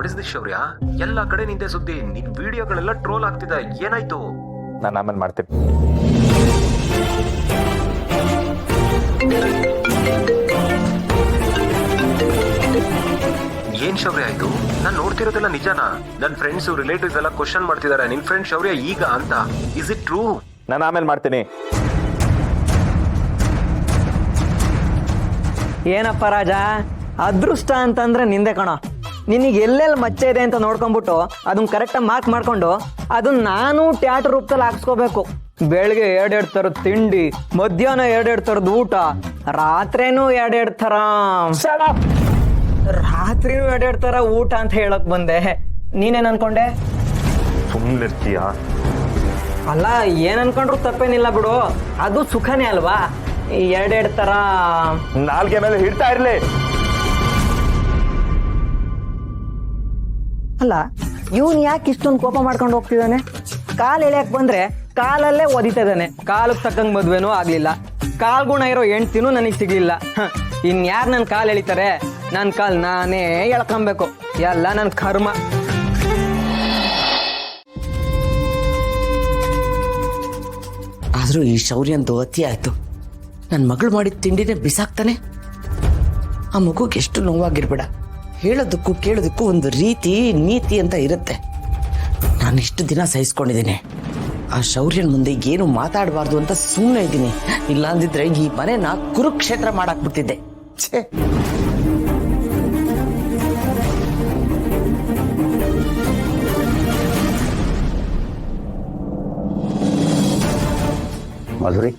What is this ಶೌರ್ಯ? ಎಲ್ಲ ಕಡೆ ನಿಂದೆ ಸುದ್ದಿ, ನಿನ್ ವಿಡಿಯೋಗಳೆಲ್ಲ ಟ್ರೋಲ್ ಆಗ್ತಿದೆ, ಏನಾಯ್ತು? ನಾನು ಆಮೇಲೆ ಮಾಡ್ತೀನಿ. ಏನ್ ಶೌರ್ಯ ಆಯ್ತು? ನಾನ್ ನೋಡ್ತಿರೋದೆಲ್ಲ ನಿಜಾನಾ? ನನ್ ಫ್ರೆಂಡ್ಸ್ ರಿಲೇಟಿವ್ಸ್ ಎಲ್ಲ ಕ್ವಶನ್ ಮಾಡ್ತಿದ್ದಾರೆ, ನಿನ್ ಫ್ರೆಂಡ್ ಶೌರ್ಯ ಈಗ ಅಂತ. Is it true? ನಾನು ಆಮೇಲೆ ಮಾಡ್ತೀನಿ. ಏನಪ್ಪ ರಾಜ, ಅದೃಷ್ಟ ಅಂತಂದ್ರೆ ನಿಂದೆ ಕಣ. ನಿನಗೆ ಎಲ್ಲೆಲ್ಲಿ ಮಚ್ಚೆ ಇದೆ ಅಂತ ನೋಡ್ಕೊಂಡ್ಬಿಟ್ಟು ಅದನ್ನ ಕರೆಕ್ಟಾಗಿ ಮಾರ್ಕ್ ಮಾಡ್ಕೊಂಡು ಅದನ್ನ ನಾನು ಟ್ಯಾಟರ್ ರೂಪದಲ್ಲಿ ಹಾಕ್ಸ್ಕೋಬೇಕು. ಬೆಳಗ್ಗೆ 2 ಥರದ ತಿಂಡಿ, ಮಧ್ಯಾಹ್ನ 2 ಥರದ ಊಟ, ರಾತ್ರಿನೂ 2 ಥರ ರಾತ್ರಿನೂ 2 ಥರ ಊಟ ಅಂತ ಹೇಳಕ್ ಬಂದೆ. ನೀನೇನ್ ಅನ್ಕೊಂಡೆ? ಸುಮ್ಮನಿರ್ತೀಯ? ಅಲ್ಲ, ಏನ್ ಅನ್ಕೊಂಡ್ರು ತಪ್ಪೇನಿಲ್ಲ ಬಿಡು, ಅದು ಸುಖನೇ ಅಲ್ವಾ. 2 ಥರ ನಾಲ್ಗೆ ಮೇಲೆ ಹಿಡ್ತಾ ಇರ್ಲಿ. ಅಲ್ಲ, ಇವನ್ ಯಾಕೆ ಇಷ್ಟೊಂದು ಕೋಪ ಮಾಡ್ಕೊಂಡು ಹೋಗ್ತಿದ್ದಾನೆ? ಕಾಲ್ ಎಳೆಯಕ್ ಬಂದ್ರೆ ಕಾಲಲ್ಲೇ ಒದಿತಾ ಇದ್ದಾನೆ. ಕಾಲಕ್ಕೆ ತಕ್ಕಂಗ್ ಮದ್ವೆನೂ ಆಗ್ಲಿಲ್ಲ, ಕಾಲ್ ಗುಣ ಇರೋ ಹೆಂಡ್ತಿನೂ ನನಗ್ ಸಿಗ್ಲಿಲ್ಲ. ಇನ್ಯಾರು ನನ್ ಕಾಲ್ ಎಳಿತಾರೆ? ನನ್ ಕಾಲ್ ನಾನೇ ಎಳ್ಕೊಬೇಕು, ಎಲ್ಲ ನನ್ ಕರ್ಮ. ಆದ್ರೂ ಈ ಶೌರ್ಯಂದು ಅತಿ ಆಯ್ತು. ನನ್ನ ಮಗಳು ಮಾಡಿದ ತಿಂಡಿನೇ ಬಿಸಾಕ್ತಾನೆ. ಆ ಮಗುಗೆ ಎಷ್ಟು ನೋವಾಗಿರ್ಬೇಡ. ಹೇಳೋದಕ್ಕೂ ಕೇಳೋದಕ್ಕೂ ಒಂದು ರೀತಿ ನೀತಿ ಅಂತ ಇರುತ್ತೆ. ನಾನು ಇಷ್ಟು ದಿನ ಸಹಿಸ್ಕೊಂಡಿದ್ದೀನಿ. ಆ ಶೌರ್ಯನ ಮುಂದೆ ಏನು ಮಾತಾಡಬಾರ್ದು ಅಂತ ಸುಮ್ಮನೆ ಇದ್ದೀನಿ. ಇಲ್ಲ ಅಂದಿದ್ರೆ ಈ ಮನೆನ ಕುರುಕ್ಷೇತ್ರ ಮಾಡಾಕ್ಬಿಡ್ತಿದ್ದೆ. ಛೇ, ಮಾಧುರಿ,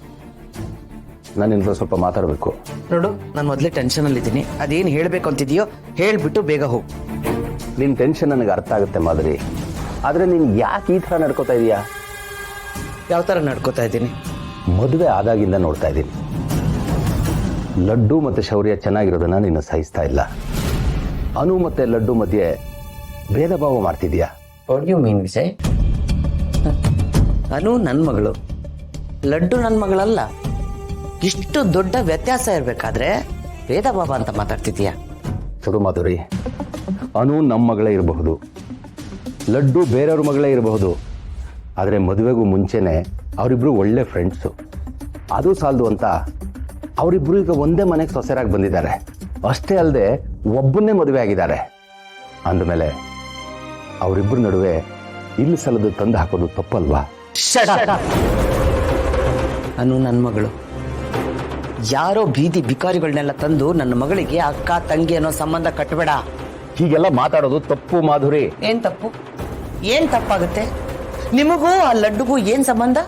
ನಾನು ನಿನ್ನ ಸ್ವಲ್ಪ ಮಾತಾಡಬೇಕು. ನೋಡು, ನಾನು ಮೊದಲೇ ಟೆನ್ಷನಲ್ಲಿದ್ದೀನಿ. ಅದೇನು ಹೇಳಬೇಕು ಅಂತಿದೆಯೋ ಹೇಳ್ಬಿಟ್ಟು ಬೇಗ ಹೋಗು. ನಿನ್ನ ಟೆನ್ಷನ್ ನನಗೆ ಅರ್ಥ ಆಗುತ್ತೆ ಮಾಧುರಿ, ಆದರೆ ನೀನು ಯಾಕೆ ಈ ಥರ ನಡ್ಕೋತಾ ಇದೀಯಾ? ಯಾವ ಥರ ನಡ್ಕೋತಾ ಇದ್ದೀನಿ? ಮದುವೆ ಆದಾಗಿಂದ ನೋಡ್ತಾ ಇದ್ದೀನಿ. ಲಡ್ಡು ಮತ್ತು ಶೌರ್ಯ ಚೆನ್ನಾಗಿರೋದನ್ನ ನೀನು ಸಹಿಸ್ತಾ ಇಲ್ಲ. ಅನು ಮತ್ತು ಲಡ್ಡು ಮಧ್ಯೆ ಭೇದ ಭಾವ ಮಾಡ್ತಿದ್ಯಾ? What you mean Vijay? Anu ನನ್ನ ಮಗಳು, ಲಡ್ಡು ನನ್ನ ಮಗಳಲ್ಲ. ಇಷ್ಟು ದೊಡ್ಡ ವ್ಯತ್ಯಾಸ ಇರಬೇಕಾದ್ರೆ ಭೇದ ಭಾವ ಅಂತ ಮಾತಾಡ್ತಿದ್ಯಾ? ಸುಡು ಮಾಧುರಿ, ಅನು ನಮ್ಮ ಮಗಳೇ ಇರಬಹುದು, ಲಡ್ಡು ಬೇರೆಯವ್ರ ಮಗಳೇ ಇರಬಹುದು. ಆದರೆ ಮದುವೆಗೂ ಮುಂಚೆನೆ ಅವರಿಬ್ರು ಒಳ್ಳೆ ಫ್ರೆಂಡ್ಸು. ಅದು ಸಾಲದು ಅಂತ ಅವರಿಬ್ರು ಈಗ ಒಂದೇ ಮನೆಗೆ ಸೊಸೆರಾಗಿ ಬಂದಿದ್ದಾರೆ. ಅಷ್ಟೇ ಅಲ್ಲದೆ ಒಬ್ಬನ್ನೇ ಮದುವೆ ಆಗಿದ್ದಾರೆ. ಅಂದಮೇಲೆ ಅವರಿಬ್ಬರ ನಡುವೆ ಇಲ್ಲಿ ಸಲದು ತಂದು ಹಾಕೋದು ತಪ್ಪಲ್ವಾ? ಅನು ನನ್ನ ಮಗಳು. ಯಾರೋ ಬೀದಿ ಬಿಕಾರಿಗಳನ್ನೆಲ್ಲ ತಂದು ನನ್ನ ಮಗಳಿಗೆ ಅಕ್ಕ ತಂಗಿ ಅನ್ನೋ ಸಂಬಂಧ ಕಟ್ಟಬೇಡ. ಹೀಗೆಲ್ಲ ಮಾತಾಡೋದು ತಪ್ಪು ಮಾಧುರಿ. ಏನ್ ತಪ್ಪು? ಏನ್ ತಪ್ಪಾಗುತ್ತೆ? ನಿಮಗೂ ಆ ಲಡ್ಡುಗೂ ಏನ್ ಸಂಬಂಧ?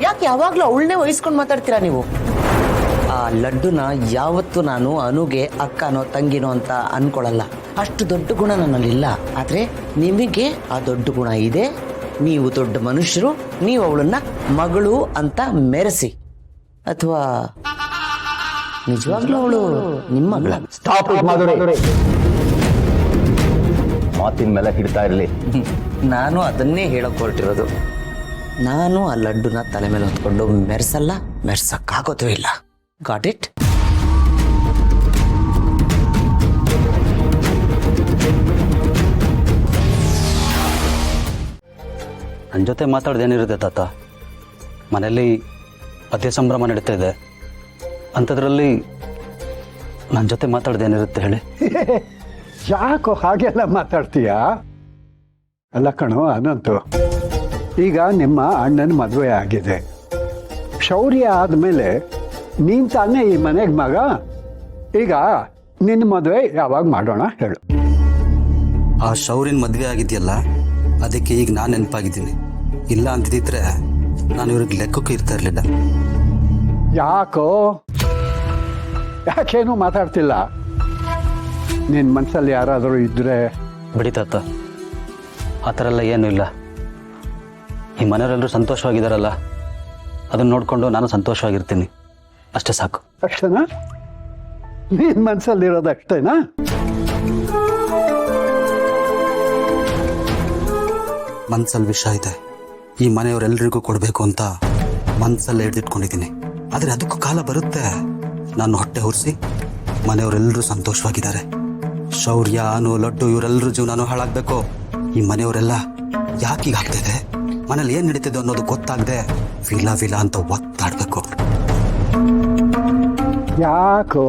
ಯಾಕೆ ಯಾವಾಗ್ಲೂ ಅವಳನ್ನೇ ವಹಿಸ್ಕೊಂಡು ಮಾತಾಡ್ತೀರಾ ನೀವು? ಆ ಲಡ್ಡುನ ಯಾವತ್ತೂ ನಾನು ಅನುಗೆ ಅಕ್ಕನೋ ತಂಗಿನೋ ಅಂತ ಅನ್ಕೊಳಲ್ಲ. ಅಷ್ಟು ದೊಡ್ಡ ಗುಣ ನನ್ನಲ್ಲಿಲ್ಲ. ಆದ್ರೆ ನಿಮಗೆ ಆ ದೊಡ್ಡ ಗುಣ ಇದೆ. ನೀವು ದೊಡ್ಡ ಮನುಷ್ಯರು, ನೀವು ಅವಳನ್ನ ಮಗಳು ಅಂತ ಮೆರೆಸಿ. ಅಥವಾ ನಿಜವಾಗ್ಲೂ ಅವಳು ನಿಮ್ಮ ಮಗಳ? Stop it Madhuri. ಮಾತಿನ ಮೇಲೆ ಹಿಡ್ತಾ ಇರಲಿ. ನಾನು ಅದನ್ನೇ ಹೇಳಕ್ ಹೊರಟಿರೋದು. ನಾನು ಆ ಲಡ್ಡುನ ತಲೆ ಮೇಲೆ ಹೊತ್ಕೊಂಡು ಮೆರೆಸಲ್ಲ, ಮೆರ್ಸಕ್ಕಾಗೋದು ಇಲ್ಲ. Got it? ನನ್ನ ಜೊತೆ ಮಾತಾಡೋದೇನಿರುತ್ತೆ ತಾತ? ಮನೆಯಲ್ಲಿ ಅದೇ ಸಂಭ್ರಮ ನಡೀತಾ ಇದೆ, ಅಂಥದ್ರಲ್ಲಿ ನನ್ನ ಜೊತೆ ಮಾತಾಡೋದೇನಿರುತ್ತೆ ಹೇಳಿ? ಯಾಕೋ ಹಾಗೆಲ್ಲ ಮಾತಾಡ್ತೀಯಾ? ಅಲ್ಲ ಕಣೋ ಅನಂತು, ಈಗ ನಿಮ್ಮ ಅಣ್ಣನ ಮದುವೆ ಆಗಿದೆ. ಶೌರ್ಯ ಆದಮೇಲೆ ನೀನು ತಾನೇ ಈ ಮನೆಗೆ ಮಗ. ಈಗ ನಿನ್ನ ಮದುವೆ ಯಾವಾಗ ಮಾಡೋಣ ಹೇಳು? ಆ ಶೌರ್ಯನ ಮದುವೆ ಆಗಿದೆಯಲ್ಲ, ಅದಕ್ಕೆ ಈಗ ನಾನು ನೆನಪಾಗಿದ್ದೀನಿ. ಇಲ್ಲ ಅಂತಿದ್ದಿದ್ರೆ ನಾನು ಇವ್ರಿಗೆ ಲೆಕ್ಕಕ್ಕೂ ಇರ್ತಾ ಇರಲಿಲ್ಲ. ಯಾಕೋ ಯಾಕೇನು ಮಾತಾಡ್ತಿಲ್ಲ? ನಿನ್ನ ಮನಸ್ಸಲ್ಲಿ ಯಾರಾದರೂ ಇದ್ದರೆ ಬಿಡಿ ತಾತ, ಆ ಥರ ಎಲ್ಲ ಏನೂ ಇಲ್ಲ. ಈ ಮನೆಯವರೆಲ್ಲರೂ ಸಂತೋಷವಾಗಿದ್ದಾರಲ್ಲ, ಅದನ್ನು ನೋಡಿಕೊಂಡು ನಾನು ಸಂತೋಷವಾಗಿರ್ತೀನಿ, ಅಷ್ಟೇ ಸಾಕು. ಅಷ್ಟೇನಾ? ನಿನ್ನ ಮನಸ್ಸಲ್ಲಿರೋದು ಅಷ್ಟೇನಾ? ಮನಸ್ಸಲ್ಲಿ ವಿಷ ಇದೆ. ಈ ಮನೆಯವರೆಲ್ಲರಿಗೂ ಕೊಡಬೇಕು ಅಂತ ಮನಸ್ಸಲ್ಲೇ ಹಿಡಿದಿಟ್ಕೊಂಡಿದ್ದೀನಿ. ಆದರೆ ಅದಕ್ಕೂ ಕಾಲ ಬರುತ್ತೆ. ನಾನು ಹೊಟ್ಟೆ ಹುರಿಸಿ ಮನೆಯವರೆಲ್ಲರೂ ಸಂತೋಷವಾಗಿದ್ದಾರೆ. ಶೌರ್ಯ ಅನು ಲಡ್ಡು ಇವರೆಲ್ಲರ ಜೀವನಾನು ಹಾಳಾಗ್ಬೇಕು. ಈ ಮನೆಯವರೆಲ್ಲ ಯಾಕೆ ಈಗ ಆಗ್ತಿದೆ, ಮನೇಲಿ ಏನ್ ನಡೀತಿದೆ ಅನ್ನೋದು ಗೊತ್ತಾಗದೆ ವಿಲ ಅಂತ ಒತ್ತಾಡ್ಬೇಕು. ಯಾಕೋ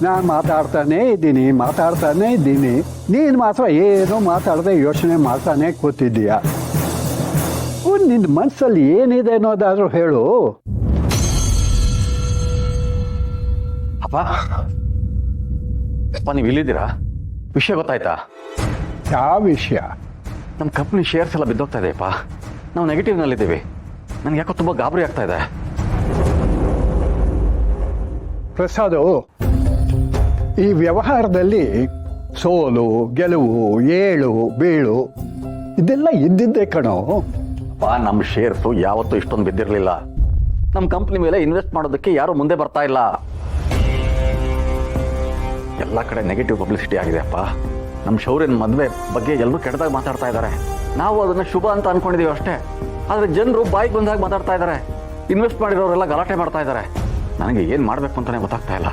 ನಾನು ಮಾತಾಡ್ತಾನೇ ಇದ್ದೀನಿ ನೀನು ಮಾತ್ರ ಏನೋ ಮಾತಾಡದೆ ಯೋಚನೆ ಮಾಡ್ತಾನೆ ಕೂತಿದ್ದೀಯ. ನಿನ್ನ ಮನಸ್ಸಲ್ಲಿ ಏನಿದೆ ಅನ್ನೋದಾದ್ರೂ ಹೇಳು. ಅಪ್ಪ ಅಪ್ಪ ನೀವು ಇಲ್ಲಿದ್ದೀರಾ? ವಿಷಯ ಗೊತ್ತಾಯ್ತಾ? ಯಾವ ವಿಷಯ? ನಮ್ಮ ಕಂಪ್ನಿ ಶೇರ್ಸ್ ಎಲ್ಲ ಬಿದ್ದೋಗ್ತಾ ಇದೆಯಪ್ಪ. ನಾವು ನೆಗೆಟಿವ್ನಲ್ಲಿದ್ದೀವಿ. ನನಗೆ ಯಾಕೋ ತುಂಬ ಗಾಬರಿ ಆಗ್ತಾ ಇದೆ. ಪ್ರಸಾದು, ಈ ವ್ಯವಹಾರದಲ್ಲಿ ಸೋಲು ಗೆಲುವು ಏಳು ಬೀಳು ಇದೆಲ್ಲ ಇದ್ದಿದ್ದೇ ಕಣೋ. ಅಪ್ಪ ನಮ್ಮ ಶೇರ್ಸು ಯಾವತ್ತೂ ಇಷ್ಟೊಂದು ಬಿದ್ದಿರಲಿಲ್ಲ. ನಮ್ಮ ಕಂಪ್ನಿ ಮೇಲೆ ಇನ್ವೆಸ್ಟ್ ಮಾಡೋದಕ್ಕೆ ಯಾರು ಮುಂದೆ ಬರ್ತಾ ಇಲ್ಲ. ಎಲ್ಲ ಕಡೆ ನೆಗೆಟಿವ್ ಪಬ್ಲಿಸಿಟಿ ಆಗಿದೆ ಅಪ್ಪ. ನಮ್ಮ ಶೌರ್ಯನ ಮದುವೆ ಬಗ್ಗೆ ಎಲ್ಲರೂ ಕೆಟ್ಟದಾಗ ಮಾತಾಡ್ತಾ ಇದ್ದಾರೆ. ನಾವು ಅದನ್ನ ಶುಭ ಅಂತ ಅನ್ಕೊಂಡಿದೀವಿ ಅಷ್ಟೇ. ಆದರೆ ಜನರು ಬಾಯಿಗೆ ಬಂದಾಗ ಮಾತಾಡ್ತಾ ಇದ್ದಾರೆ. ಇನ್ವೆಸ್ಟ್ ಮಾಡಿರೋರೆಲ್ಲ ಗಲಾಟೆ ಮಾಡ್ತಾ ಇದ್ದಾರೆ. ನನಗೆ ಏನು ಮಾಡಬೇಕು ಅಂತಾನೆ ಗೊತ್ತಾಗ್ತಾ ಇಲ್ಲ.